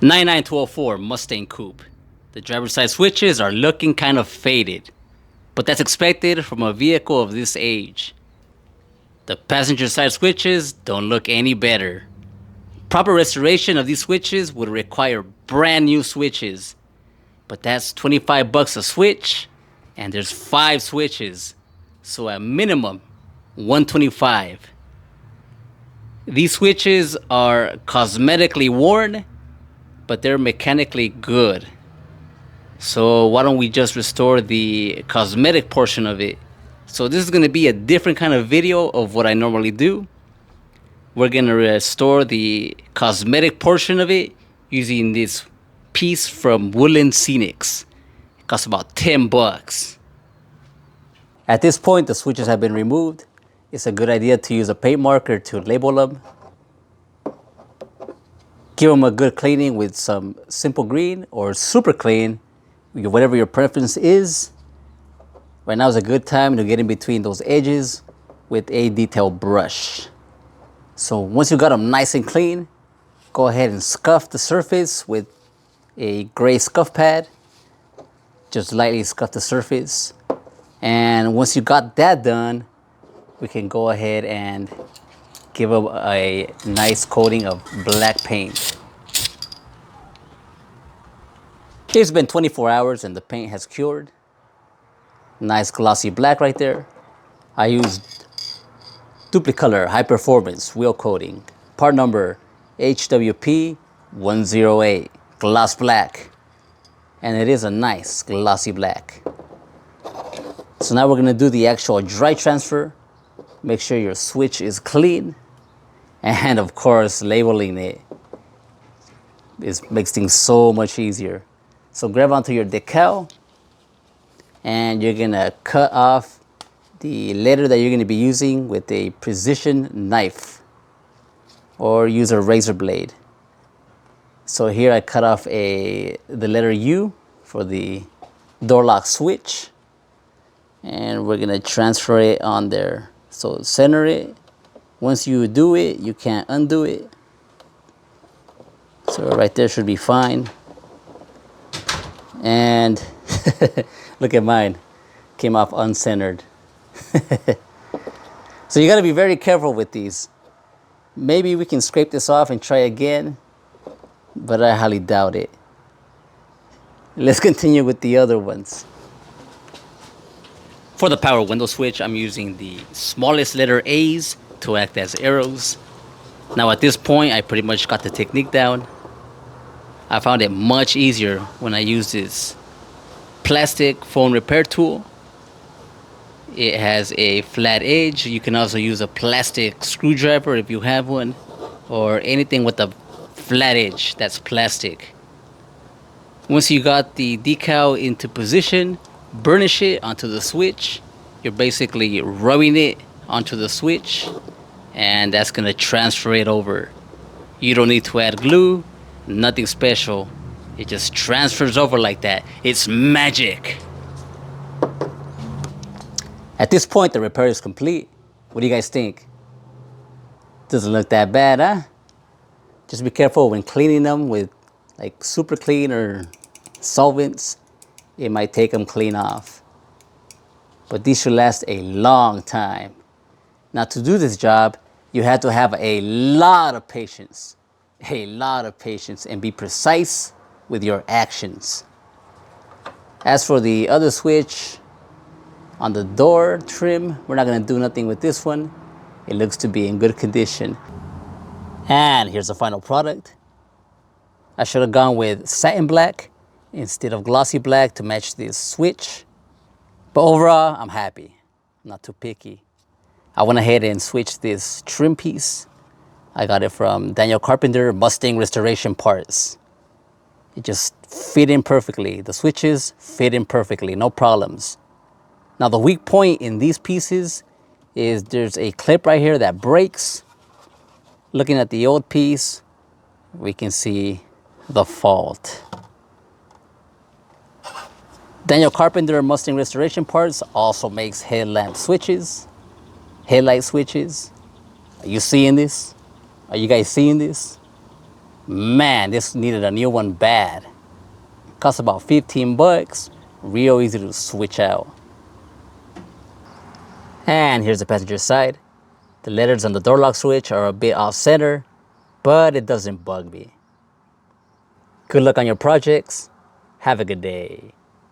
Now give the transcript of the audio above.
99204 Mustang Coupe. The driver's side switches are looking kind of faded, but that's expected from a vehicle of this age. The passenger side switches don't look any better. Proper restoration of these switches would require brand new switches, but that's $25 a switch, and there's 5 switches, so at minimum $125. These switches are cosmetically worn, but they're mechanically good. So why don't we just restore the cosmetic portion of it? So this is going to be a different kind of video of what I normally do. We're going to restore the cosmetic portion of it using this piece from Woodland Scenics. It costs about $10. At this point, the switches have been removed. It's a good idea to use a paint marker to label them. Give them a good cleaning with some simple green or super clean, whatever your preference is. Right now is a good time to get in between those edges with a detail brush. So once you got them nice and clean, go ahead and scuff the surface with a gray scuff pad. Just lightly scuff the surface. And once you got that done, we can go ahead and give them a nice coating of black paint. It's been 24 hours and the paint has cured. Nice glossy black right there. I used Duplicolor High Performance Wheel Coating. Part number HWP108. Gloss black. And it is a nice glossy black. So now we're going to do the actual dry transfer. Make sure your switch is clean. And of course, labeling it makes things so much easier. So grab onto your decal and you're gonna cut off the letter that you're gonna be using with a precision knife or use a razor blade. So here I cut off the letter U for the door lock switch, and we're gonna transfer it on there. So center it. Once you do it, you can't undo it. So right there should be fine. And look at mine, came off uncentered. So you gotta be very careful with these. Maybe we can scrape this off and try again, but I highly doubt it. Let's continue with the other ones. For the power window switch, I'm using the smallest letter A's to act as arrows. Now at this point, I pretty much got the technique down. I found it much easier when I used this plastic phone repair tool. It has a flat edge. You can also use a plastic screwdriver if you have one, or anything with a flat edge that's plastic. Once you got the decal into position, burnish it onto the switch. You're basically rubbing it onto the switch, and that's going to transfer it over. You don't need to add glue, nothing special. It just transfers over like that. It's magic. At this point, the repair is complete. What do you guys think? Doesn't look that bad, huh? Just be careful when cleaning them with like super clean or solvents. It might take them clean off. But these should last a long time. Now to do this job, you have to have a lot of patience. And be precise with your actions. As for the other switch on the door trim, we're not going to do nothing with this one. It looks to be in good condition. And here's the final product. I should have gone with satin black instead of glossy black to match this switch. But overall, I'm happy. I'm not too picky. I went ahead and switched this trim piece. I got it from Daniel Carpenter Mustang Restoration Parts. It just fit in perfectly. The switches fit in perfectly, no problems. Now the weak point in these pieces is there's a clip right here that breaks. Looking at the old piece, we can see the fault. Daniel Carpenter Mustang Restoration Parts also makes headlamp switches, headlight switches. Are you seeing this? Are you guys seeing this? Man, this needed a new one bad. Cost about 15 bucks. Real easy to switch out. And here's the passenger side. The letters on the door lock switch are a bit off center, but it doesn't bug me. Good luck on your projects. Have a good day.